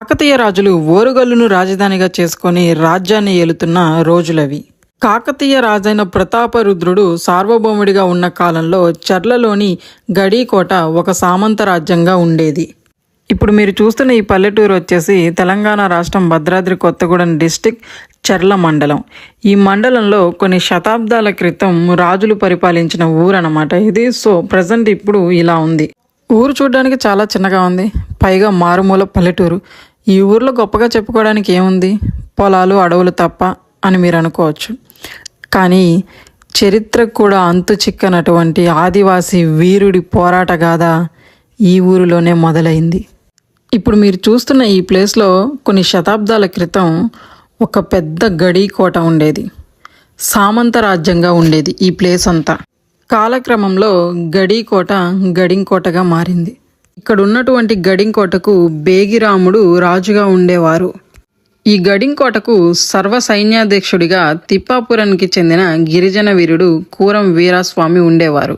కాకతీయ రాజులు ఓరుగల్లును రాజధానిగా చేసుకొని రాజ్యాన్ని ఏలుతున్న రోజులవి. కాకతీయ రాజైన ప్రతాపరుద్రుడు సార్వభౌముడిగా ఉన్న కాలంలో చర్లలోని గడీకోట ఒక సామంత రాజ్యంగా ఉండేది. ఇప్పుడు మీరు చూస్తున్న ఈ పల్లెటూరు వచ్చేసి తెలంగాణ రాష్ట్రం భద్రాద్రి కొత్తగూడెం డిస్టిక్ చర్ల మండలం. ఈ మండలంలో కొన్ని శతాబ్దాల క్రితం రాజులు పరిపాలించిన ఊరు అన్నమాట ఇది. సో ప్రజెంట్ ఇప్పుడు ఇలా ఉంది. ఊరు చూడడానికి చాలా చిన్నగా ఉంది, పైగా మారుమూల పల్లెటూరు. ఈ ఊర్లో గొప్పగా చెప్పుకోవడానికి ఏముంది, పొలాలు అడవులు తప్ప అని మీరు అనుకోవచ్చు. కానీ చరిత్రకు కూడా అంతు చిక్కనటువంటి ఆదివాసీ వీరుడి పోరాట గాథ ఈ ఊరిలోనే మొదలైంది. ఇప్పుడు మీరు చూస్తున్న ఈ ప్లేస్లో కొన్ని శతాబ్దాల క్రితం ఒక పెద్ద గడీ కోట ఉండేది. సామంత రాజ్యంగా ఉండేది ఈ ప్లేస్ అంతా. కాలక్రమంలో గడీకోట గడింకోటగా మారింది. ఇక్కడ ఉన్నటువంటి గడింకోటకు బేగిరాముడు రాజుగా ఉండేవారు. ఈ గడింకోటకు సర్వ సైన్యాధ్యక్షుడిగా తిప్పాపురానికి చెందిన గిరిజన వీరుడు కూరం వీరాస్వామి ఉండేవారు.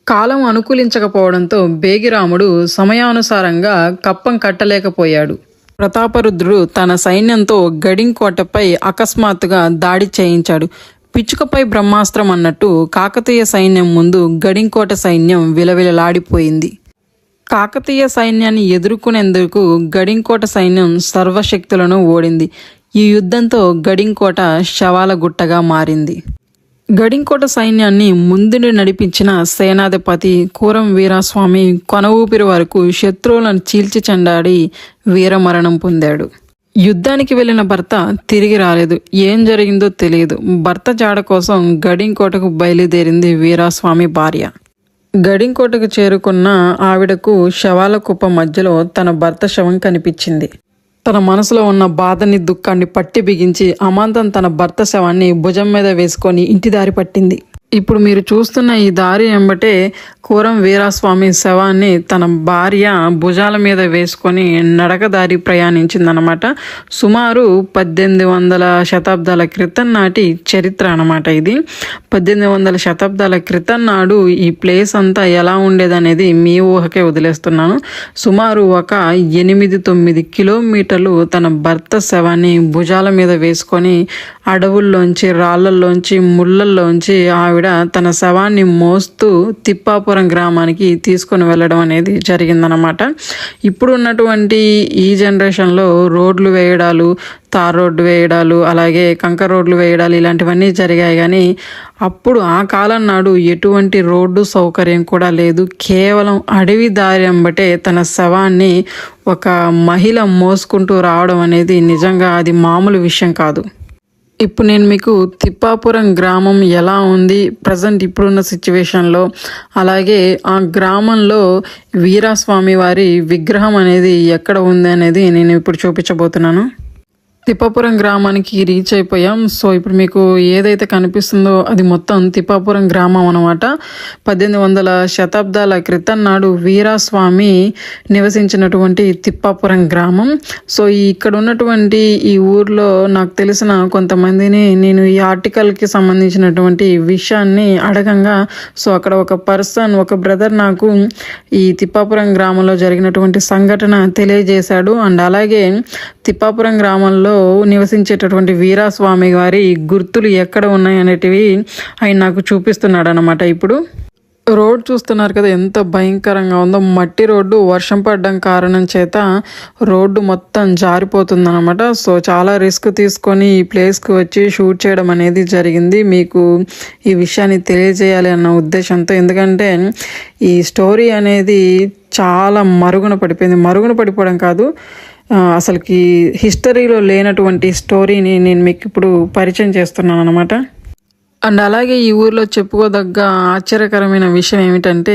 కాలం అనుకూలించకపోవడంతో బేగిరాముడు సమయానుసారంగా కప్పం కట్టలేకపోయాడు. ప్రతాపరుద్రుడు తన సైన్యంతో గడింకోటపై అకస్మాత్తుగా దాడి చేయించాడు. పిచ్చుకపై బ్రహ్మాస్త్రం అన్నట్టు కాకతీయ సైన్యం ముందు గడింకోట సైన్యం విలవిలలాడిపోయింది. కాకతీయ సైన్యాన్ని ఎదుర్కొనేందుకు గడింకోట సైన్యం సర్వశక్తులను ఓడింది. ఈ యుద్ధంతో గడింకోట శవాల గుట్టగా మారింది. గడింకోట సైన్యాన్ని ముందుండి నడిపించిన సేనాధిపతి కూరం వీరాస్వామి కొన ఊపిరి వరకు శత్రువులను చీల్చి చెండాడి వీరమరణం పొందాడు. యుద్ధానికి వెళ్లిన భర్త తిరిగి రాలేదు. ఏం జరిగిందో తెలియదు. భర్త జాడ కోసం గడింకోటకు బయలుదేరింది వీరాస్వామి భార్య. గడింకోటకు చేరుకున్న ఆవిడకు శవాల కుప్ప మధ్యలో తన భర్త శవం కనిపించింది. తన మనసులో ఉన్న బాధని దుఃఖాన్ని పట్టి బిగించి అమాంతం తన భర్త శవాన్ని భుజం మీద వేసుకొని ఇంటి దారి పట్టింది. ఇప్పుడు మీరు చూస్తున్న ఈ దారి వెంబటే కూరం వీరాస్వామి శవాన్ని తన భార్య భుజాల మీద వేసుకొని నడకదారి ప్రయాణించిందనమాట. సుమారు 1800 శతాబ్దాల క్రితం నాటి చరిత్ర అనమాట ఇది. 1800 శతాబ్దాల క్రితం నాడు ఈ ప్లేస్ అంతా ఎలా ఉండేదనేది మీ ఊహకే వదిలేస్తున్నాను. సుమారు ఒక 8-9 కిలోమీటర్లు తన భర్త శవాన్ని భుజాల మీద వేసుకొని అడవుల్లోంచి రాళ్లల్లోంచి ముళ్ళల్లోంచి ఆవిడ తన శవాన్ని మోస్తూ తిప్పాపురం గ్రామానికి తీసుకొని వెళ్ళడం అనేది జరిగిందనమాట. ఇప్పుడు ఉన్నటువంటి ఈ జనరేషన్లో రోడ్లు వేయడాలు, తార్ రోడ్డు వేయడాలు, అలాగే కంకర రోడ్లు వేయడాలు ఇలాంటివన్నీ జరిగాయి. కానీ అప్పుడు ఆ కాలం నాడు ఎటువంటి రోడ్డు సౌకర్యం కూడా లేదు. కేవలం అడవి దారి వెంబటే తన శవాన్ని ఒక మహిళ మోసుకుంటూ రావడం అనేది నిజంగా అది మామూలు విషయం కాదు. ఇప్పుడు నేను మీకు తిప్పాపురం గ్రామం ఎలా ఉంది ప్రజెంట్ ఇప్పుడున్న సిచ్యువేషన్లో, అలాగే ఆ గ్రామంలో వీరాస్వామి వారి విగ్రహం అనేది ఎక్కడ ఉంది అనేది నేను ఇప్పుడు చూపించబోతున్నాను. తిప్పాపురం గ్రామానికి రీచ్ అయిపోయాం. సో ఇప్పుడు మీకు ఏదైతే కనిపిస్తుందో అది మొత్తం తిప్పాపురం గ్రామం అనమాట. 1800 శతాబ్దాల క్రితం నాడు వీరాస్వామి నివసించినటువంటి తిప్పాపురం గ్రామం. సో ఇక్కడ ఉన్నటువంటి ఈ ఊర్లో నాకు తెలిసిన కొంతమందిని నేను ఈ ఆర్టికల్కి సంబంధించినటువంటి విషయాన్ని అడగంగా, సో అక్కడ ఒక బ్రదర్ నాకు ఈ తిప్పాపురం గ్రామంలో జరిగినటువంటి సంఘటన తెలియజేశాడు. అండ్ అలాగే తిప్పాపురం గ్రామంలో నివసించేటటువంటి వీరాస్వామి వారి గుర్తులు ఎక్కడ ఉన్నాయి అనేటివి ఆయన నాకు చూపిస్తున్నాడు అనమాట. ఇప్పుడు రోడ్ చూస్తున్నారు కదా ఎంత భయంకరంగా ఉందో. మట్టి రోడ్డు, వర్షం పడడం కారణం చేత రోడ్డు మొత్తం జారిపోతుందన్నమాట. సో చాలా రిస్క్ తీసుకొని ఈ ప్లేస్కి వచ్చి షూట్ చేయడం అనేది జరిగింది. మీకు ఈ విషయాన్ని తెలియజేయాలి అన్న ఉద్దేశంతో. ఎందుకంటే ఈ స్టోరీ అనేది చాలా మరుగున పడిపోవడం కాదు, అసలుకి హిస్టరీలో లేనటువంటి స్టోరీని నేను మీకు ఇప్పుడు పరిచయం చేస్తున్నాను అనమాట. అండ్ అలాగే ఈ ఊర్లో చెప్పుకోదగ్గ ఆశ్చర్యకరమైన విషయం ఏమిటంటే,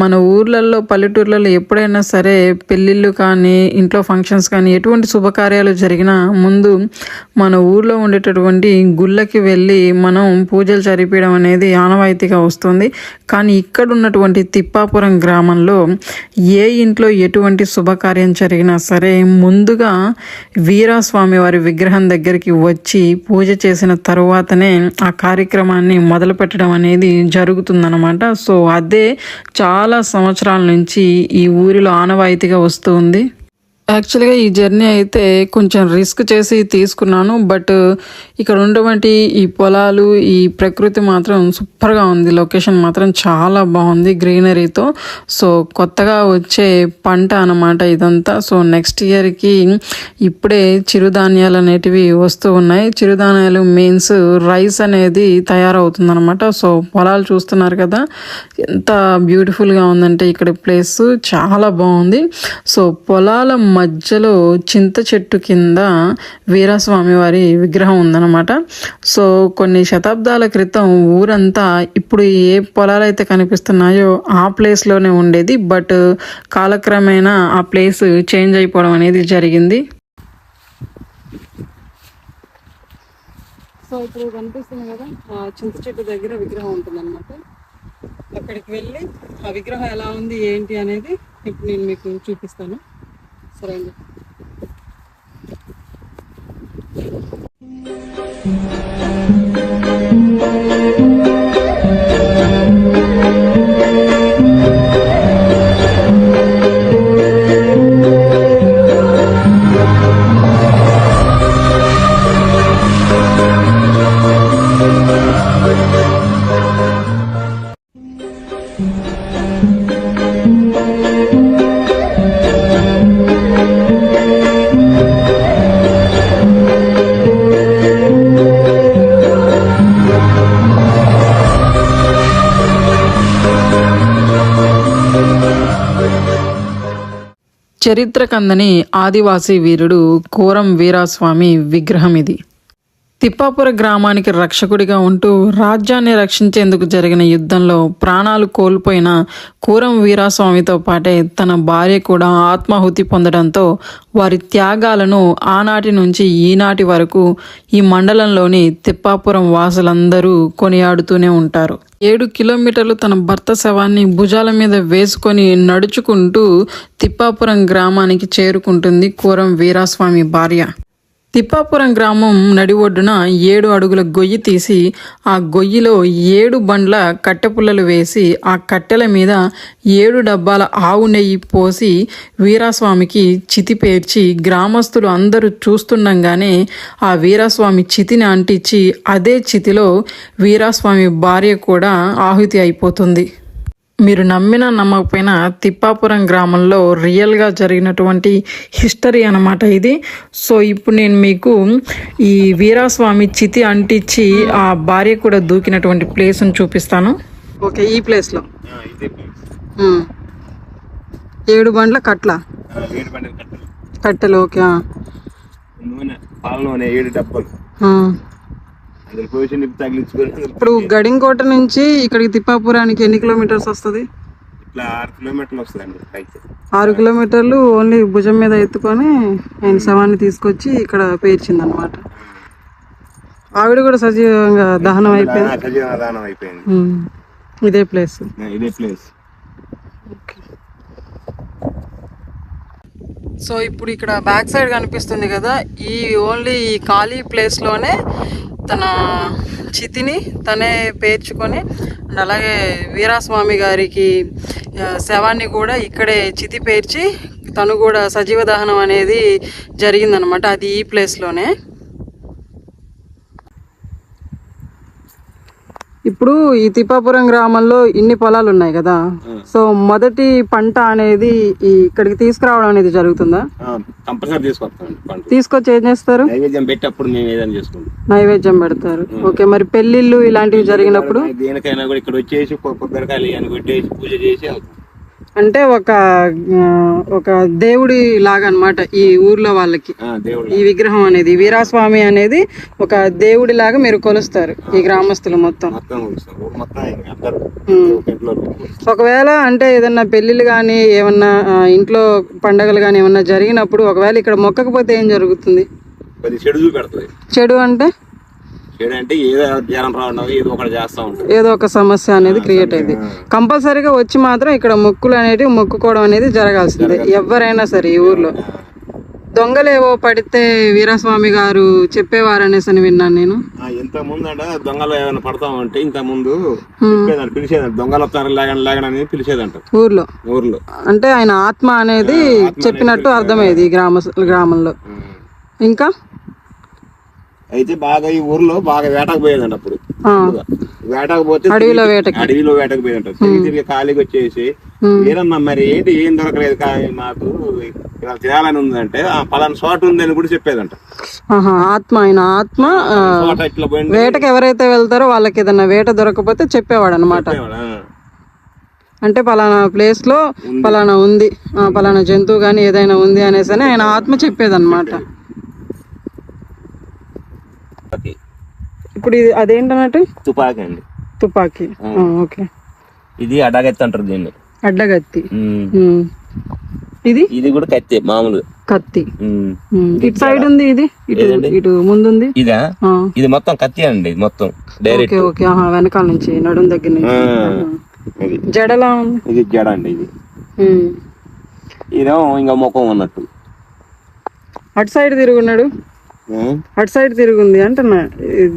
మన ఊర్లలో పల్లెటూర్లలో ఎప్పుడైనా సరే పెళ్ళిళ్ళు కానీ ఇంట్లో ఫంక్షన్స్ కానీ ఎటువంటి శుభకార్యాలు జరిగినా ముందు మన ఊర్లో ఉండేటటువంటి గుళ్ళకి వెళ్ళి మనం పూజలు జరిపించడం అనేది ఆనవాయితీగా వస్తుంది. కానీ ఇక్కడ ఉన్నటువంటి తిప్పాపురం గ్రామంలో ఏ ఇంట్లో ఎటువంటి శుభకార్యం జరిగినా సరే ముందుగా వీరాస్వామి వారి విగ్రహం దగ్గరికి వచ్చి పూజ చేసిన తరువాతనే ఆ కార్యక్రమాన్ని మొదలు పెట్టడం అనేది జరుగుతుందన్నమాట. సో అదే చాలా సంవత్సరాల నుంచి ఈ ఊరిలో ఆనవాయితీగా వస్తుంది. యాక్చువల్గా ఈ జర్నీ అయితే కొంచెం రిస్క్ చేసి తీసుకున్నాను. బట్ ఇక్కడ ఉన్నటువంటి ఈ పొలాలు, ఈ ప్రకృతి మాత్రం సూపర్గా ఉంది. లొకేషన్ మాత్రం చాలా బాగుంది గ్రీనరీతో. సో కొత్తగా వచ్చే పంట అన్నమాట ఇదంతా. సో నెక్స్ట్ ఇయర్కి ఇప్పుడే చిరుధాన్యాలు అనేటివి వస్తూ ఉన్నాయి. చిరుధాన్యాలు మీన్స్ రైస్ అనేది తయారవుతుంది అనమాట. సో పొలాలు చూస్తున్నారు కదా, ఎంత బ్యూటిఫుల్గా ఉందంటే ఇక్కడ ప్లేస్ చాలా బాగుంది. సో పొలాల మధ్యలో చింత చెట్టు కింద వీరస్వామి వారి విగ్రహం ఉందన్నమాట. సో కొన్ని శతాబ్దాల క్రితం ఊరంతా ఇప్పుడు ఏ పొలాలు అయితే కనిపిస్తున్నాయో ఆ ప్లేస్లోనే ఉండేది. బట్ కాలక్రమేణా ఆ ప్లేస్ చేంజ్ అయిపోవడం అనేది జరిగింది. సో ఇప్పుడు కనిపిస్తుంది కదా, చింత చెట్టు దగ్గర విగ్రహం ఉంటుందన్నమాట. అక్కడికి వెళ్ళి ఆ విగ్రహం ఎలా ఉంది ఏంటి అనేది ఇప్పుడు నేను మీకు చూపిస్తాను. సరే అండి. చరిత్ర కందని ఆదివాసీ వీరుడు కోరం వీరాస్వామి విగ్రహం ఇది. తిప్పాపుర గ్రామానికి రక్షకుడిగా ఉంటూ రాజ్యాన్ని రక్షించేందుకు జరిగిన యుద్ధంలో ప్రాణాలు కోల్పోయిన కోరం వీరాస్వామితో పాటే తన భార్య కూడా ఆత్మాహుతి పొందడంతో వారి త్యాగాలను ఆనాటి నుంచి ఈనాటి వరకు ఈ మండలంలోని తిప్పాపురం వాసులందరూ కొనియాడుతూనే ఉంటారు. 7 కిలోమీటర్లు తన భర్త శవాన్ని భుజాల మీద వేసుకొని నడుచుకుంటూ తిప్పాపురం గ్రామానికి చేరుకుంటుంది కోరం వీరాస్వామి భార్య. తిప్పాపురం గ్రామం నడి ఒడ్డున 7 అడుగుల గొయ్యి తీసి ఆ గొయ్యిలో 7 బండ్ల కట్టెపుల్లలు వేసి ఆ కట్టెల మీద 7 డబ్బాల ఆవు నెయ్యి పోసి వీరాస్వామికి చితి పేర్చి గ్రామస్తులు అందరూ చూస్తుండగానే ఆ వీరాస్వామి చితిని అంటించి అదే చితిలో వీరాస్వామి భార్య కూడా ఆహుతి అయిపోతుంది. మీరు నమ్మినా నమ్మకపోయినా తిప్పాపురం గ్రామంలో రియల్గా జరిగినటువంటి హిస్టరీ అన్నమాట ఇది. సో ఇప్పుడు నేను మీకు ఈ వీరాస్వామి చితి అంటించి ఆ భార్య కూడా దూకినటువంటి ప్లేస్ని చూపిస్తాను. ఓకే, ఈ ప్లేస్లో 7 బండ్ల కట్టెలు. ఓకే, ఇప్పుడు గడింకోట నుంచి ఇక్కడికి తిప్పాపురానికి ఎన్ని కిలోమీటర్స్ వస్తుంది? 6 కిలోమీటర్లు ఓన్లీ భుజం మీద ఎత్తుకొని ఆయన శవాన్ని తీసుకొచ్చి ఇక్కడ పేర్చింది అనమాట. ఆవిడ కూడా సజీవంగా దహనం అయిపోయింది. ఇదే ప్లేస్. సో ఇప్పుడు ఇక్కడ బ్యాక్ సైడ్ కనిపిస్తుంది కదా, ఈ ఓన్లీ ఈ ఖాళీ ప్లేస్లోనే తన చితిని తనే పేర్చుకొని అలాగే వీరాస్వామి గారికి శవాన్ని కూడా ఇక్కడే చితి పేర్చి తను కూడా సజీవ దహనం అనేది జరిగిందనమాట. అది ఈ ప్లేస్లోనే. ఇప్పుడు ఈ తిప్పాపురం గ్రామంలో ఇన్ని పొలాలు ఉన్నాయి కదా, సో మొదటి పంట అనేది ఇక్కడికి తీసుకురావడం అనేది జరుగుతుందా? తీసుకొచ్చి ఏం చేస్తారు? నైవేద్యం పెడతారు. ఓకే, మరి పెళ్లిళ్ళు ఇలాంటివి జరిగినప్పుడు దేనికైనా కూడా ఇక్కడ వచ్చేసి కొబ్బరికాయలు కొట్టేసి పూజ చేసి అంటే ఒక దేవుడి లాగా అన్నమాట ఈ ఊర్లో వాళ్ళకి. ఈ విగ్రహం అనేది వీరాస్వామి అనేది ఒక దేవుడి లాగా మీరు కొలుస్తారు ఈ గ్రామస్తులు మొత్తం. ఒకవేళ అంటే ఏదన్నా పెళ్లిళ్ళు కానీ ఏమన్నా ఇంట్లో పండగలు కానీ ఏమన్నా జరిగినప్పుడు ఒకవేళ ఇక్కడ మొక్కకపోతే ఏం జరుగుతుంది? చెడు అంటే ఏదో ఒక సమస్య అనేది క్రియేట్ అయింది. కంపల్సరీగా వచ్చి మాత్రం ఇక్కడ మొక్కులు అనేవి మొక్కుకోవడం అనేది జరగాల్సిందే ఎవరైనా సరే ఈ ఊర్లో. దొంగలేవో పడితే వీరస్వామి గారు చెప్పేవారనేసి అని విన్నాను నేను. ఇంత ముందు అంట దొంగలు ఏమైనా పడతామంటే ఇంత ముందు చెప్పేదంట, పిలిచేదంట, దొంగలు వస్తారు లేగని పిలిచేదంట ఊర్లో. అంటే ఆయన ఆత్మ అనేది చెప్పినట్టు అర్థమయ్యేది ఈ గ్రామంలో. ఇంకా అయితే బాగా ఈ ఊర్లో బాగా వేటకు పోయేదంట అప్పుడు. వేటకు పోతే అడవిలో వేటకు పోయేదంట. తిరిగి ఖాళీకి వచ్చేసి ఏదన్నా మరి ఏంటి ఏం దొరకలేదు మాకు ఇలా తినాలని ఉందంటే పలానా చోట ఉందని కూడా చెప్పేదంట. ఆత్మ ఆయన ఆత్మ వేటకు ఎవరైతే వెళ్తారో వాళ్ళకి ఏదన్నా వేట దొరకపోతే చెప్పేవాడు అనమాట. అంటే పలానా ప్లేస్ లో పలానా ఉంది, పలానా జంతువు గాని ఏదైనా ఉంది అనేసి అని ఆయన ఆత్మ చెప్పేదన్నమాట. ఇప్పుడు ఇది అదేంటన్నట్టు తుపాకీ అండి. తుపాకీ, ఓకే. ఇది అడ్డగత్తి అంటారు దీన్ని. అడ్డగత్తి. ఇది కూడా కత్తి, మామూలు కత్తి. ఇటు సైడ్ ఉంది, ఇది ఇటు ముందుంది. ఇదా? ఇది మొత్తం కత్తి అండి, మొత్తం డైరెక్ట్. ఓకే, వెనకాల నుంచి నడుం దగ్గర నుంచి. జడలా ఉంది. ఇది జడ అండి. ఇది ఇదేమో ఇంకా ముఖం ఉన్నట్టు. అటు సైడ్ తిరుగున్నాడు, అటు సైడ్ తిరుగుంది అంటున్నా.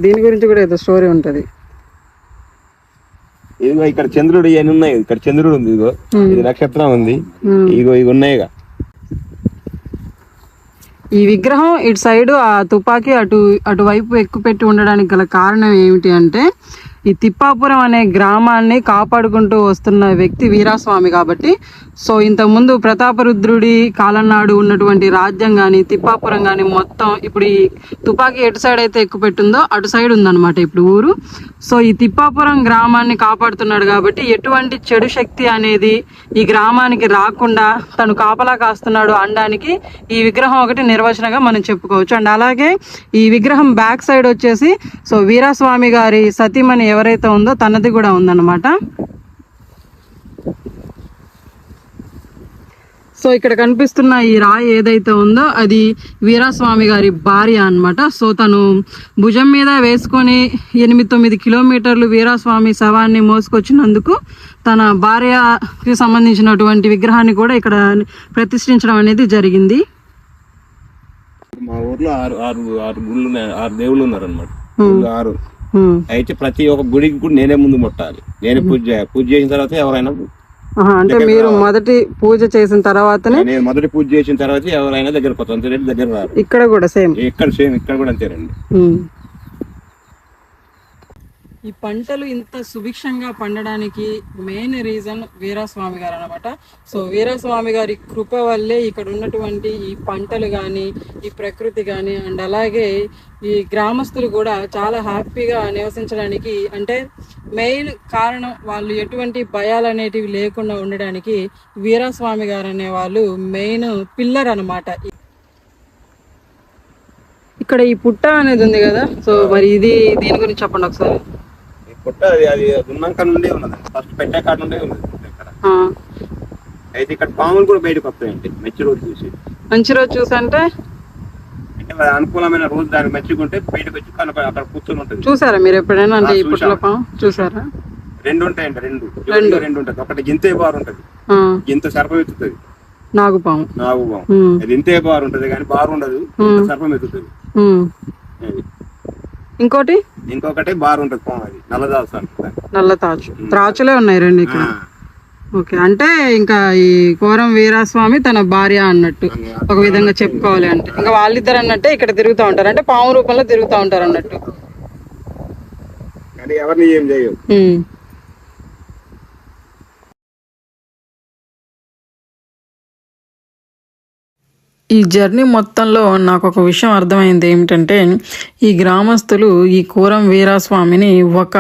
దీని గురించి కూడా ఏదో స్టోరీ ఉంటది. ఇదిగో ఇక్కడ చంద్రుడు ఇవన్నీ ఉన్నాయి. ఇక్కడ చంద్రుడు ఉంది, ఇదిగో ఇది నక్షత్రం ఉంది, ఇగో ఇవి ఉన్నాయిగా. ఈ విగ్రహం ఇటు సైడ్ ఆ తుపాకీ అటువైపు ఎక్కువ పెట్టి ఉండడానికి గల కారణం ఏమిటి అంటే, ఈ తిప్పాపురం అనే గ్రామాన్ని కాపాడుకుంటూ వస్తున్న వ్యక్తి వీరాస్వామి కాబట్టి. సో ఇంతకుముందు ప్రతాపరుద్రుడి కాలం నాడు ఉన్నటువంటి రాజ్యం కానీ తిప్పాపురం కానీ మొత్తం ఇప్పుడు ఈ తుపాకీ ఎటు సైడ్ అయితే ఎక్కువ పెట్టిందో అటు సైడ్ ఉందన్నమాట ఇప్పుడు ఊరు. సో ఈ తిప్పాపురం గ్రామాన్ని కాపాడుతున్నాడు కాబట్టి ఎటువంటి చెడు శక్తి అనేది ఈ గ్రామానికి రాకుండా తను కాపలా కాస్తున్నాడు అనడానికి ఈ విగ్రహం ఒకటి నిర్వచనంగా మనం చెప్పుకోవచ్చు. అండ్ అలాగే ఈ విగ్రహం బ్యాక్ సైడ్ వచ్చేసి సో వీరాస్వామి గారి సతీమణి ఎవరైతే ఉందో తనది కూడా ఉందన్నమాట. సో ఇక్కడ కనిపిస్తున్న ఈ రాయి ఏదైతే ఉందో అది వీరాస్వామి గారి భార్య అన్నమాట. సో తను భుజం మీద వేసుకొని 8-9 కిలోమీటర్లు వీరాస్వామి శవాన్ని మోసుకొచ్చినందుకు తన భార్యకి సంబంధించినటువంటి విగ్రహాన్ని కూడా ఇక్కడ ప్రతిష్ఠించడం అనేది జరిగింది. మా ఊర్లో ఆరు గుళ్ళు ఉన్నాయి, 6 దేవుళ్ళు ఉన్నారు అనమాట. 6 అయితే ప్రతి ఒక్క గుడికి కూడా నేనే ముందు ముట్టాలి, నేనే పూజ చేసిన తర్వాత ఎవరైనా. అంటే మీరు మొదటి పూజ చేసిన తర్వాతనే? నేను మొదటి పూజ చేసిన తర్వాత ఎవరైనా దగ్గరకు వస్తాను, అంతే, దగ్గర రారు. ఇక్కడ కూడా సేమ్? ఇక్కడ కూడా అంతేనండి. ఈ పంటలు ఇంత సుభిక్షంగా పండడానికి మెయిన్ రీజన్ వీరాస్వామి గారు అనమాట. సో వీరాస్వామి గారి కృప వల్లే ఇక్కడ ఉన్నటువంటి ఈ పంటలు కానీ ఈ ప్రకృతి కానీ అండ్ అలాగే ఈ గ్రామస్తులు కూడా చాలా హ్యాపీగా నివసించడానికి అంటే మెయిన్ కారణం వాళ్ళు ఎటువంటి భయాలు అనేటివి లేకుండా ఉండడానికి వీరాస్వామి గారు అనే వాళ్ళు మెయిన్ పిల్లర్ అనమాట. ఇక్కడ ఈ పుట్ట అనేది ఉంది కదా, సో మరి ఇది దీని గురించి చెప్పండి ఒకసారి. పుట్ట అది ఉన్నాక నుండే ఉన్నది, ఫస్ట్ పెట్టే కాడ నుండే ఉన్నది ఇక్కడ. అయితే ఇక్కడ పాములు కూడా బయటకు వస్తాయండి మంచి రోజు చూసి. మంచి రోజు చూసి అంటే అనుకూలమైన రోజు దాన్ని మెచ్చుకుంటే బయటకు వచ్చి అక్కడ కూర్చొని ఉంటుంది. చూసారా మీరు ఎప్పుడైనా? అంటే ఈ పుట్టల పాము చూసారా? 2 ఉంటాయండి, 2 ఉంటుంది. ఒకటి గింతే బారు ఉంటది, గింత సర్పం ఎత్తుతుంది. నాగుపాము అది ఇంతే బారు ఉంటది కానీ బారు ఉండదు, సర్పం ఎత్తుతుంది. ఇంకొకటి బారు ఉంటది పాము, అది నల్లతాచు. త్రాచులే ఉన్నాయి 2 ఇక్కడ. ఓకే, అంటే ఇంకా ఈ కోరం వీరాస్వామి తన భార్య అన్నట్టు ఒక విధంగా చెప్పుకోవాలి. అంటే ఇంకా వాళ్ళిద్దరు అన్నట్టే ఇక్కడ తిరుగుతూ ఉంటారు, అంటే పాము రూపంలో తిరుగుతూ ఉంటారు అన్నట్టు. ఎవరిని ఏం చేయవు. ఈ జర్నీ మొత్తంలో నాకు ఒక విషయం అర్థమైంది ఏమిటంటే, ఈ గ్రామస్తులు ఈ కోరం వీరాస్వామిని ఒక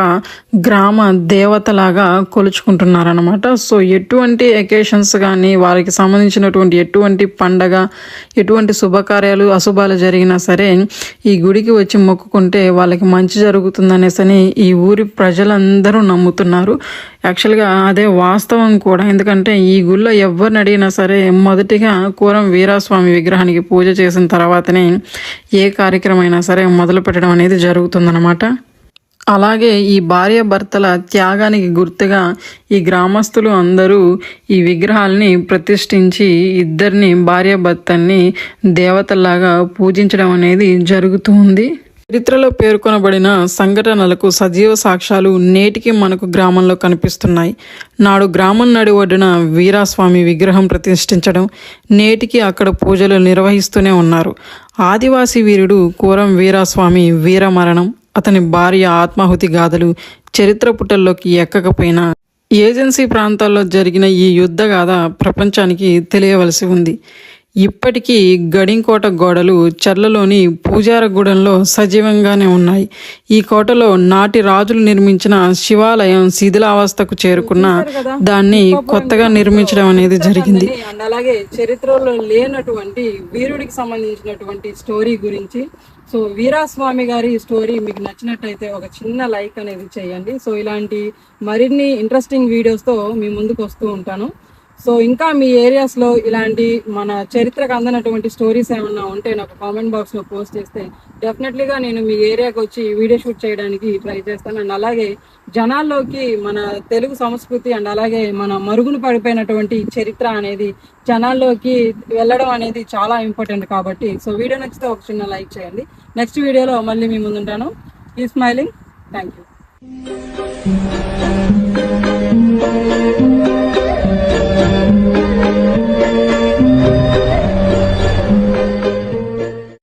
గ్రామ దేవతలాగా కొలుచుకుంటున్నారనమాట. సో ఎటువంటి ఎకేషన్స్ కానీ వారికి సంబంధించినటువంటి ఎటువంటి పండగ, ఎటువంటి శుభకార్యాలు అశుభాలు జరిగినా సరే ఈ గుడికి వచ్చి మొక్కుకుంటే వాళ్ళకి మంచి జరుగుతుందనేసని ఈ ఊరి ప్రజలందరూ నమ్ముతున్నారు. యాక్చువల్గా అదే వాస్తవం కూడా. ఎందుకంటే ఈ గుళ్ళో ఎవరిని అడిగినా సరే మొదటిగా కోరం వీరాస్వామి విగ్రహానికి పూజ చేసిన తర్వాతనే ఏ కార్యక్రమం అయినా సరే మొదలు పెట్టడం అనేది జరుగుతుందన్నమాట. అలాగే ఈ భార్యాభర్తల త్యాగానికి గుర్తుగా ఈ గ్రామస్తులు అందరూ ఈ విగ్రహాలని ప్రతిష్ఠించి ఇద్దరిని భార్యాభర్తల్ని దేవతల్లాగా పూజించడం అనేది జరుగుతుంది. చరిత్రలో పేర్కొనబడిన సంఘటనలకు సజీవ సాక్ష్యాలు నేటికి మనకు గ్రామంలో కనిపిస్తున్నాయి. నాడు గ్రామం నడి ఒడ్డున వీరాస్వామి విగ్రహం ప్రతిష్ఠించడం, నేటికి అక్కడ పూజలు నిర్వహిస్తూనే ఉన్నారు. ఆదివాసీ వీరుడు కూరం వీరాస్వామి వీరమరణం, అతని భార్య ఆత్మాహుతి గాథలు చరిత్ర పుటల్లోకి ఎక్కకపోయినా ఏజెన్సీ ప్రాంతాల్లో జరిగిన ఈ యుద్ధ గాథ ప్రపంచానికి తెలియవలసి ఉంది. ఇప్పటికీ గడింకోట గోడలు చర్లలోని పూజారగూడెంలో సజీవంగానే ఉన్నాయి. ఈ కోటలో నాటి రాజులు నిర్మించిన శివాలయం శిథిలావస్థకు చేరుకున్న దాన్ని కొత్తగా నిర్మించడం అనేది జరిగింది. అండ్ అలాగే చరిత్రలో లేనటువంటి వీరుడికి సంబంధించినటువంటి స్టోరీ గురించి, సో వీరాస్వామి గారి స్టోరీ మీకు నచ్చినట్టయితే ఒక చిన్న లైక్ అనేది చేయండి. సో ఇలాంటి మరిన్ని ఇంట్రెస్టింగ్ వీడియోస్తో మీ ముందుకు వస్తూ ఉంటాను. సో ఇంకా మీ ఏరియాస్లో ఇలాంటి మన చరిత్రకు అందనటువంటి స్టోరీస్ ఏమన్నా ఉంటే నాకు కామెంట్ బాక్స్లో పోస్ట్ చేస్తే డెఫినెట్లీగా నేను మీ ఏరియాకి వచ్చి వీడియో షూట్ చేయడానికి ట్రై చేస్తాను. అండ్ అలాగే జనాల్లోకి మన తెలుగు సంస్కృతి అండ్ అలాగే మన మరుగున పడిపోయినటువంటి చరిత్ర అనేది జనాల్లోకి వెళ్ళడం అనేది చాలా ఇంపార్టెంట్ కాబట్టి సో వీడియో నచ్చితే ఒక చిన్న లైక్ చేయండి. నెక్స్ట్ వీడియోలో మళ్ళీ మీ ముందుంటాను. Keep smiling. Thank you.